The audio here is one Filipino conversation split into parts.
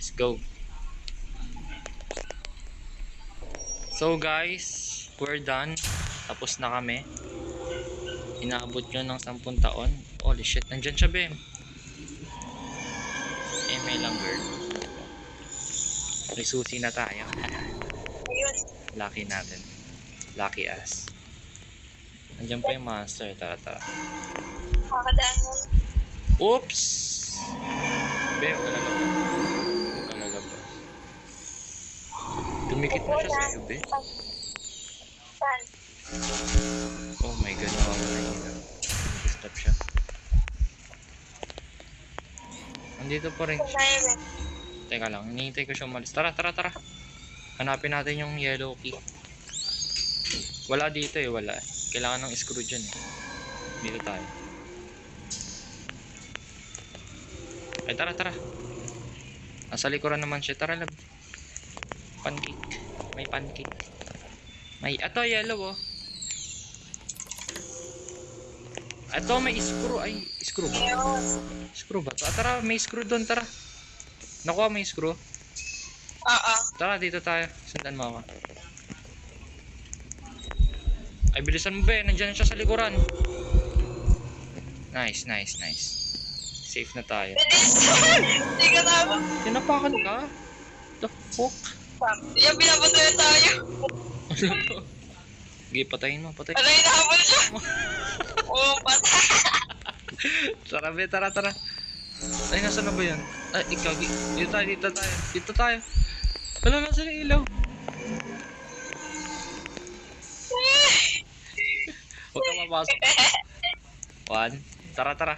Let's go. So guys, we're done. Tapos na kami. Inaabot nyo ng 10 taon. Holy shit, nandyan siya, Bem. May lang girl. May susi na tayo. Lucky natin. Lucky us. Nandyan pa yung monster. Tara. Kakadaan mo. Oops! Bem, kalalabas. Dumikit na siya sa'yo, Bem. Saan? Oh my god, nawawala yun. Stop siya. Andito pa rin siya. Teka lang, hinihintay ko siya umalis. Tara. Hanapin natin yung yellow key. Wala dito wala. Kailangan ng screw dyan Dito tayo. Ay, tara. Nasa likuran naman siya. Tara, lab. Pancake. May pancake. Ato, yellow Ato, may screw. Ay, screw ba? Screw ba to? Tara, may screw doon, tara. Nakuha may screw. Oo. Tara, dito tayo. Sundan mo ako. Ay, bilisan mo, be. Nandiyan siya sa likuran. Nice. Safe na tayo. Bilisan! Hindi ka tama. Tinapakan ka? The fuck? Yung pinapatuloy tayo. Sige, patayin mo. Ano yung nahabol siya? Oo, patay. Tara, be. Tara. Ay, nasa na ba yun? Ay, ikaw. Dito tayo. Wala, nasa na ilaw. Huwag ka mapasok. 1. Tara.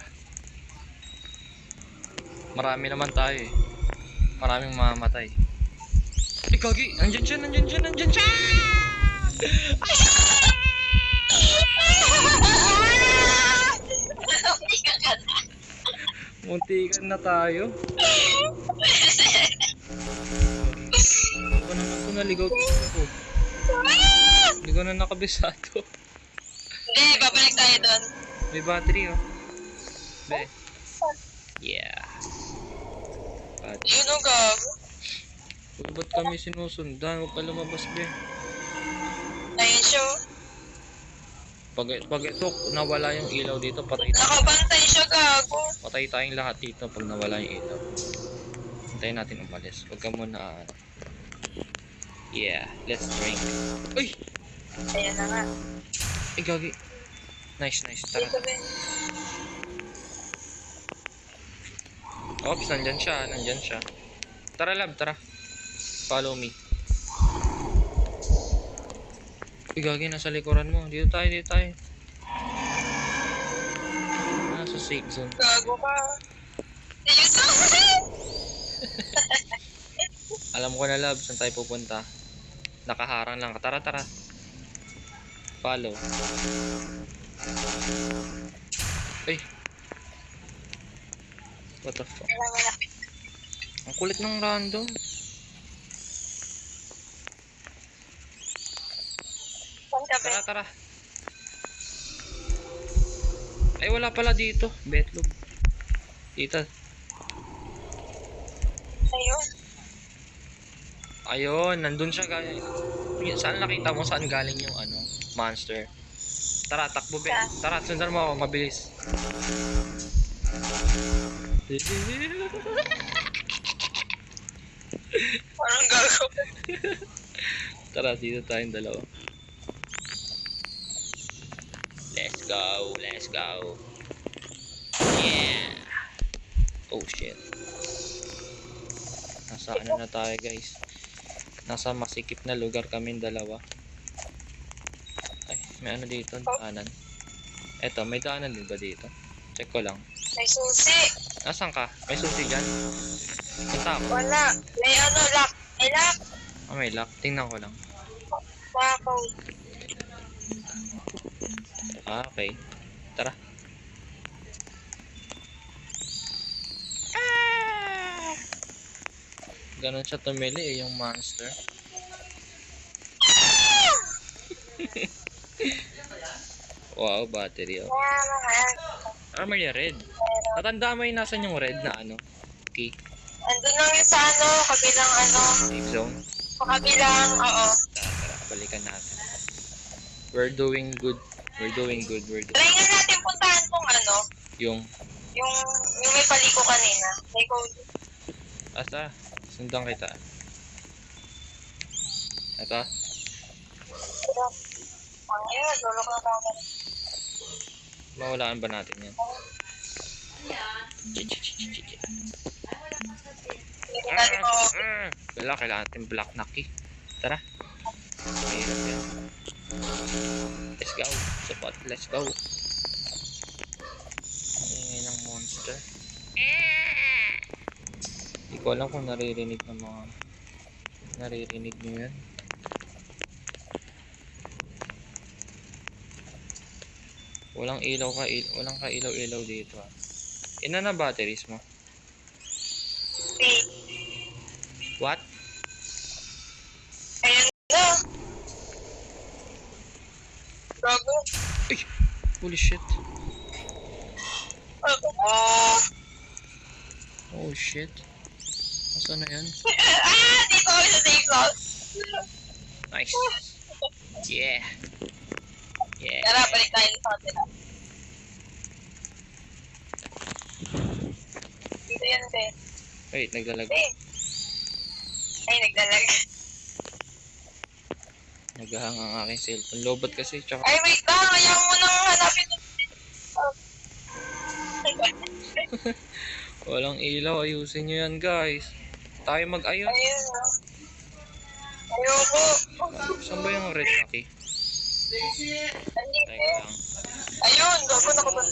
Marami naman tayo Maraming mamamatay. Eh, kagi! Nandyan siya! Muntikan na tayo. Ano naman ito naligaw ko? Hindi ko na nakabisado. Hindi, babalik tayo doon. May battery Be. Yeah. Yun o, gago. Ba't kami sinusundan? Huwag ka lumabas, be. Ayun siya. Pag ito, nawala yung ilaw dito, patay Nakabantay siya, gago. Patay tayong lahat dito pag nawala yung ilaw. Hintayin natin umalis. Huwag ka muna Yeah, let's drink. Uy! Ayan na nga. Ay, gagi. Nice. Tara. Dito, be. Oops, nandyan siya. Tara, lab, tara. Follow me. Uy, gagi, nasa likuran mo. Dito tayo. Nasa safe zone. Gago ka. Ayun sa akin! Alam ko na, lab, saan tayo pupunta. Nakaharang lang. Tara. Follow. Ay. What the fuck? Ang kulit ng random. Tara. Ay, wala pala dito. Betlog. Dito. Ayun, nandun siya guys. Saan nakita mo saan galing yung monster? Tara, takbo, be. Tara, sundan mo ako, mabilis. Parang gago. Tara, dito tayong dalawa. Let's go. Yeah. Oh shit. Nasa na tayo guys? Nasa masikip na lugar kaming dalawa. Ay, may dito, daanan. Eto, may daanan din ba dito? Check ko lang. May susi. Nasaan ka? May susi dyan? Punta ako. Wala. May lock. May lock. May lock. Tingnan ko lang. Wako. Okay. Tara. Ganon siya tumili yung monster. Wow, battery Armory red. Natanda mo yung nasan yung red na Okay. Andun lang yung sa ano, kabilang ano, Safe zone. sa kabilang, oo. Tara, balikan natin. We're doing good. We're doing good. Try nga natin puntahan tong ano, Yung, yung, yung may paliko kanina. May code. asa, sundan kita. Ito, Ang ina, dulo ko na camera. mawalaan ba natin yan? Hindi natin ko. Wala, kailangan natin black na key. Tara. Mahirap yan. Let's go. Support, let's go. Ang ingay ng monster. Hindi ko alam kung naririnig ng mga... Naririnig nyo yan. Walang ilaw ka, walang ka-ilaw-ilaw dito. Ina na batteries mo? Okay. What? Ayun na. Gago. Ay! Holy shit. Oh shit. Nasaan na yan? Dito kami sa safe house. Nice. Yeah. Yeah. Tara, balik tayo sa hotel. Dito yan, Ben. Wait, naglalag. Ben. Ay, nagdalag. Naghahang ang aking cellphone. Lobot kasi, tsaka... Ay, wait lang. Ayaw mo nang hanapin. Walang ilaw. Ayusin nyo yan, guys. Tayo mag-ayos. Ayun na. Ayoko. Saan ba yung red na key? Andito. Teka lang. Ayun, gago na ko ba?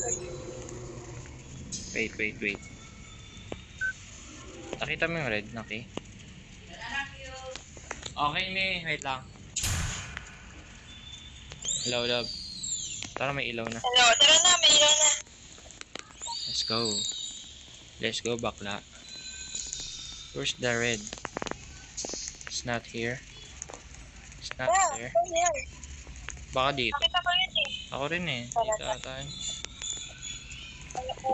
Wait. Nakita mo yung red na key? Okay, me. Wait lang. Hello, love. Tara, may ilaw na. Hello, tara na, may ilaw na. Let's go. Let's go, bakla. Where's the red? It's not here. It's not there. Ayan. Baka dito. Nakita ko yun eh. Ako rin eh. Dito ata. Ano po?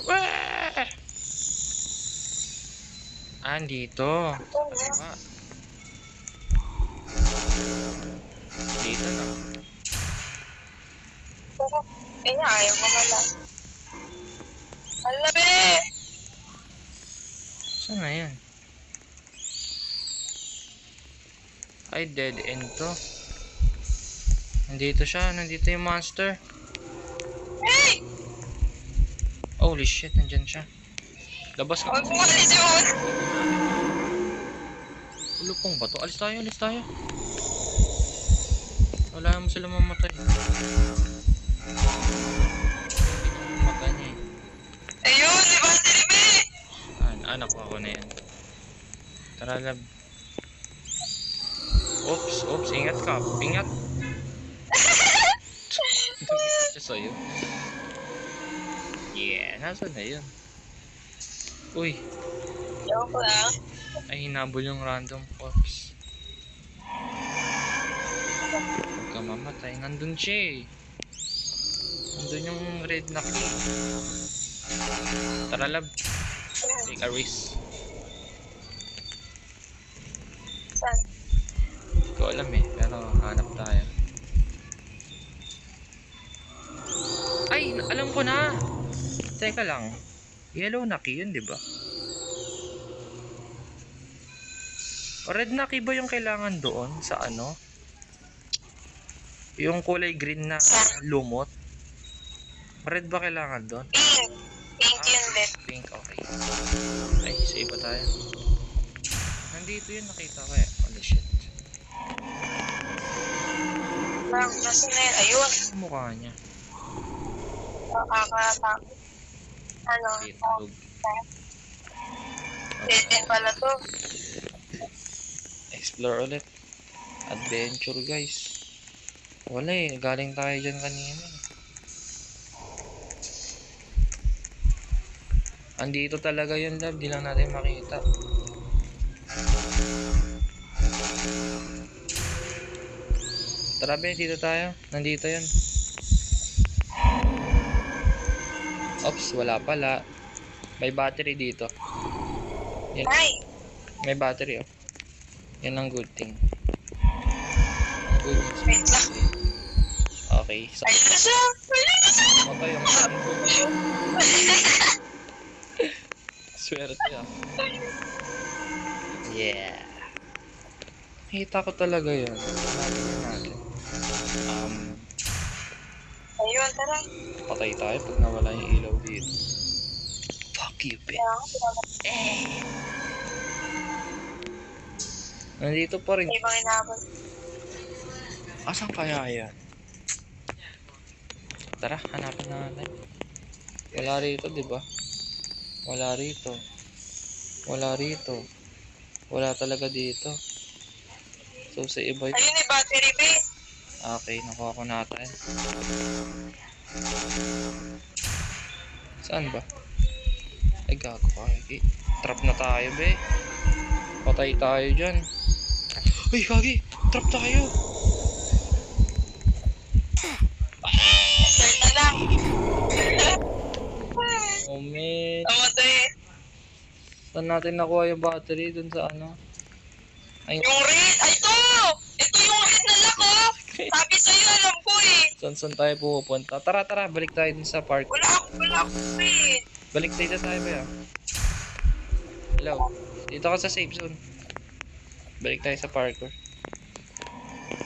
Wah! Ah, dito. Ito na. Tama. Dito na. Pero, eh nga, ayaw mo mala. Alabi! Saan na yan? Ay, dead end to. Nandito siya. Nandito yung monster. Hey! Holy shit, nandyan siya. Labas ka. Huwag mo alis yun! Ulupong ba to? Alis tayo. Wala mo sila mamatay. Mamatay niya eh. Ayun, si Battery B! Anak ko ako na yan. Tara, lab. Oops, ingat ka. Ingat. Tumisa siya sa'yo. Yeah, nasa na yun? Uy, Joke lang. ay hinabol yung random corpse. Huwag ka mamatay. Nandun siya eh. Nandun yung red na key. Tara, lab. Take a risk. Saan? Hindi ko alam eh, pero hanap tayo. Ay, alam ko na! Teka lang. Yellow na key yun, di ba? Red na key ba yung kailangan doon sa ano? Yung kulay green na lumot? Red ba kailangan doon? Pink. Pink yun, Ben. Pink, okay. Ay, sa iba tayo. Nandito yun, nakita ko eh. Holy shit. Nasa na yun. Ayun. Ang mukha niya. Nakakatakot. Ano? Itlog. Dead end pala to. Explore ulit. Adventure, guys. Wala eh, galing tayo dyan kanina eh. Andito talaga yun, love. Di lang natin makita. Tara, Ben, dito tayo. Nandito yun. Oops, wala pala. May battery dito. Yan, Ay! may battery oh. Yan ang good thing. Good news. Wait lang. Okay, so Ayun na siya! Ayun na siya! matay ang sandok. Swerte ah. Yeah. Kita ko talaga yan. Natin natin. Ayun, tara. Patay tayo pag nawala yung ilaw dito. Fuck you, bitch. Kaya ako, Nandito pa rin. may ibang inaabot. Asan kaya yan? Tara, hanapin na natin. Wala rito, di ba? Wala rito. Wala rito. Wala talaga dito. So, sa iba yun. Ayun, may battery, be. Okay, nakuha ko natin. Saan ba? Ay, gago ka. Trap na tayo, be. Patay tayo dyan. Uy, gagi! Trap tayo! Start na lang. Oh, man. Namatay. Saan natin nakuha yung battery dun sa ano? Ay, Yung red! Ay, ito! Ito yung red na lock, oh! Sabi sa'yo, alam ko eh. saan tayo pupunta? Tara, balik tayo dun sa park. Wala ako red. Balik tayo tayo ba yan? Hello? Dito ka sa safe zone. Balik tayo sa parkour.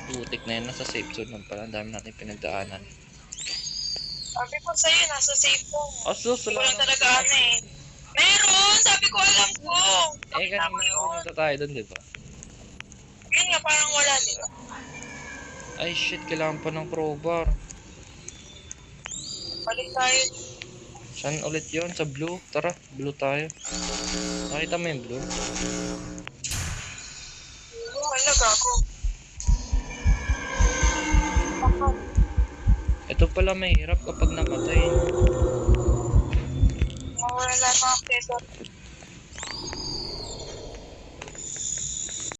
Putik na yan, nasa safe zone lang pala. Ang dami natin pinagdaanan. Sabi ko sa'yo, nasa safe mo. Asus, Hindi ko wala lang talaga ano eh. Meron! Sabi ko, alam ko. Eh, Nakita ko kanina yun. pumunta tayo dun, di ba? Yun nga, parang wala, di ba? Ay, shit, kailangan pa ng crowbar. Balik tayo. Saan ulit yon? Sa blue? Tara, blue tayo. Nakita mo yung blue? Wala, gago. Ito pala mahirap kapag namatay. Mawala na ako.